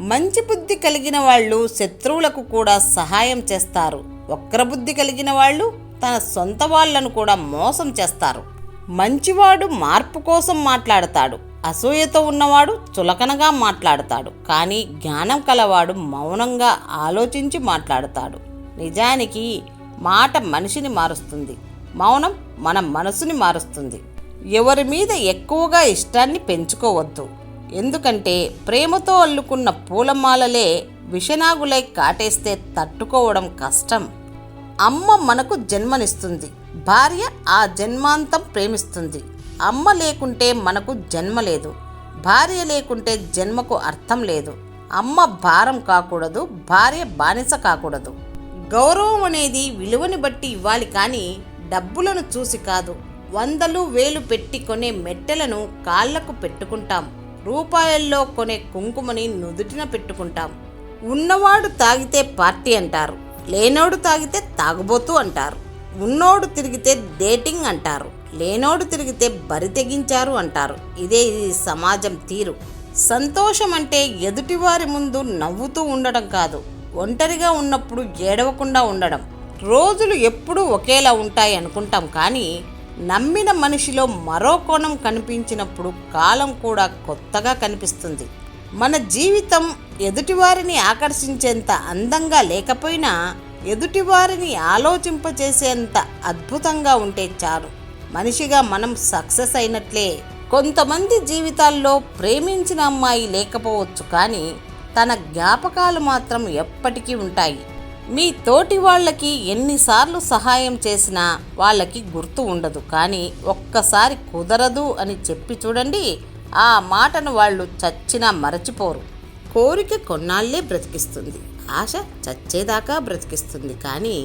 మంచి బుద్ధి కలిగిన వాళ్ళు శత్రువులకు కూడా సహాయం చేస్తారు. వక్రబుద్ధి కలిగిన వాళ్ళు తన సొంత వాళ్లను కూడా మోసం చేస్తారు. మంచివాడు మార్పు కోసం మాట్లాడతాడు. అసూయతో ఉన్నవాడు చులకనగా మాట్లాడతాడు. కానీ జ్ఞానం కలవాడు మౌనంగా ఆలోచించి మాట్లాడతాడు. నిజానికి మాట మనిషిని మారుస్తుంది, మౌనం మన మనసుని మారుస్తుంది. ఎవరి మీద ఎక్కువగా ఇష్టాన్ని పెంచుకోవద్దు. ఎందుకంటే ప్రేమతో అల్లుకున్న పూలమాలలే విషనాగులై కాటేస్తే తట్టుకోవడం కష్టం. అమ్మ మనకు జన్మనిస్తుంది, భార్య ఆ జన్మాంతం ప్రేమిస్తుంది. అమ్మ లేకుంటే మనకు జన్మ లేదు, భార్య లేకుంటే జన్మకు అర్థం లేదు. అమ్మ భారం కాకూడదు, భార్య బానిస కాకూడదు. గౌరవం అనేది విలువని బట్టి ఇవ్వాలి, కానీ డబ్బులను చూసి కాదు. 100,000 పెట్టి కొనే మెట్టెలను కాళ్లకు పెట్టుకుంటాం, రూపాయల్లో కొనే కుంకుమని నుదుటిన పెట్టుకుంటాం. ఉన్నవాడు తాగితే పార్టీ అంటారు, లేనోడు తాగితే తాగుబోతూ అంటారు. ఉన్నోడు తిరిగితే డేటింగ్ అంటారు, లేనోడు తిరిగితే బరి తెగించారు అంటారు. ఇదే ఈ సమాజం తీరు. సంతోషం అంటే ఎదుటివారి ముందు నవ్వుతూ ఉండడం కాదు, ఒంటరిగా ఉన్నప్పుడు ఏడవకుండా ఉండడం. రోజులు ఎప్పుడూ ఒకేలా ఉంటాయి అనుకుంటాం, కానీ నమ్మిన మనిషిలో మరో కోణం కనిపించినప్పుడు కాలం కూడా కొత్తగా కనిపిస్తుంది. మన జీవితం ఎదుటివారిని ఆకర్షించేంత అందంగా లేకపోయినా ఎదుటివారిని ఆలోచింపచేసేంత అద్భుతంగా ఉంటే చాలు. మనిషిగా మనం సక్సెస్ అయినట్లే. కొంతమంది జీవితాల్లో ప్రేమించిన అమ్మాయి లేకపోవచ్చు, కానీ తన జ్ఞాపకాలు మాత్రం ఎప్పటికీ ఉంటాయి. మీ తోటి వాళ్ళకి ఎన్నిసార్లు సహాయం చేసినా వాళ్ళకి గుర్తు ఉండదు, కానీ ఒక్కసారి కుదరదు అని చెప్పి చూడండి, ఆ మాటను వాళ్ళు చచ్చినా మరచిపోరు. కోరిక కొన్నాళ్లే బ్రతికిస్తుంది, ఆశ చచ్చేదాకా బ్రతికిస్తుంది, కానీ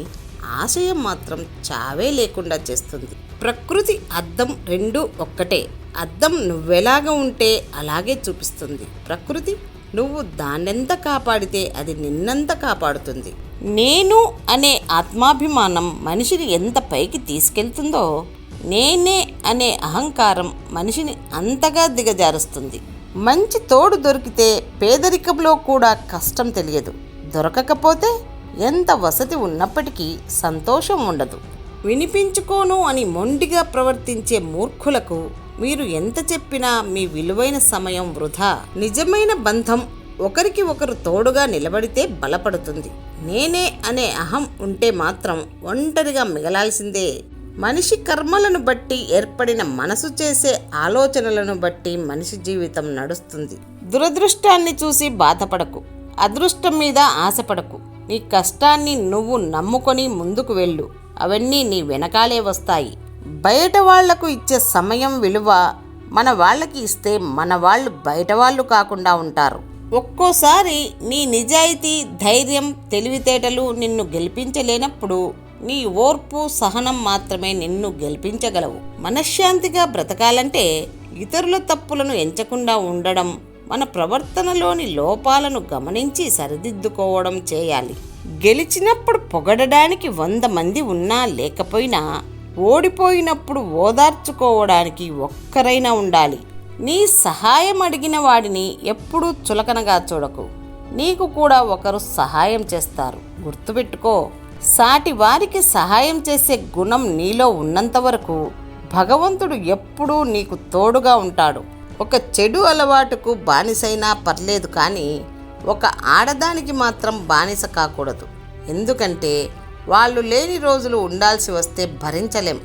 ఆశయం మాత్రం చావే లేకుండా చేస్తుంది. ప్రకృతి అద్దం రెండూ ఒక్కటే. అద్దం నువ్వెలాగా ఉంటే అలాగే చూపిస్తుంది. ప్రకృతి నువ్వు దాన్నెంత కాపాడితే అది నిన్నంత కాపాడుతుంది. నేను అనే ఆత్మాభిమానం మనిషిని ఎంత పైకి తీసుకెళ్తుందో, నేనే అనే అహంకారం మనిషిని అంతగా దిగజారుస్తుంది. మంచి తోడు దొరికితే పేదరికంలో కూడా కష్టం తెలియదు. దొరకకపోతే ఎంత వసతి ఉన్నప్పటికీ సంతోషం ఉండదు. వినిపించుకోను అని మొండిగా ప్రవర్తించే మూర్ఖులకు మీరు ఎంత చెప్పినా మీ విలువైన సమయం వృధా. నిజమైన బంధం ఒకరికి ఒకరు తోడుగా నిలబడితే బలపడుతుంది. నేనే అనే అహం ఉంటే మాత్రం ఒంటరిగా మిగలాల్సిందే. మనిషి కర్మలను బట్టి ఏర్పడిన మనసు చేసే ఆలోచనలను బట్టి మనిషి జీవితం నడుస్తుంది. దురదృష్టాన్ని చూసి బాధపడకు, అదృష్టం మీద ఆశపడకు. నీ కష్టాన్ని నువ్వు నమ్ముకొని ముందుకు వెళ్ళు, అవన్నీ నీ వెనకాలే వస్తాయి. బయట వాళ్లకు ఇచ్చే సమయం విలువ మన వాళ్ళకి ఇస్తే మన వాళ్ళు బయట వాళ్ళు కాకుండా ఉంటారు. ఒక్కోసారి నీ నిజాయితీ, ధైర్యం, తెలివితేటలు నిన్ను గెలిపించలేనప్పుడు నీ ఓర్పు, సహనం మాత్రమే నిన్ను గెలిపించగలవు. మనశ్శాంతిగా బ్రతకాలంటే ఇతరుల తప్పులను ఎంచకుండా ఉండడం, మన ప్రవర్తనలోని లోపాలను గమనించి సరిదిద్దుకోవడం చేయాలి. గెలిచినప్పుడు పొగడడానికి 100 మంది ఉన్నా లేకపోయినా, ఓడిపోయినప్పుడు ఓదార్చుకోవడానికి ఒక్కరైనా ఉండాలి. నీ సహాయం అడిగిన వాడిని ఎప్పుడూ చులకనగా చూడకు. నీకు కూడా ఒకరు సహాయం చేస్తారు. గుర్తుపెట్టుకో, సాటి వారికి సహాయం చేసే గుణం నీలో ఉన్నంత వరకు భగవంతుడు ఎప్పుడూ నీకు తోడుగా ఉంటాడు. ఒక చెడు అలవాటుకు బానిసైనా పర్లేదు, కానీ ఒక ఆడదానికి మాత్రం బానిస కాకూడదు. ఎందుకంటే వాళ్ళు లేని రోజులు ఉండాల్సి వస్తే భరించలేం.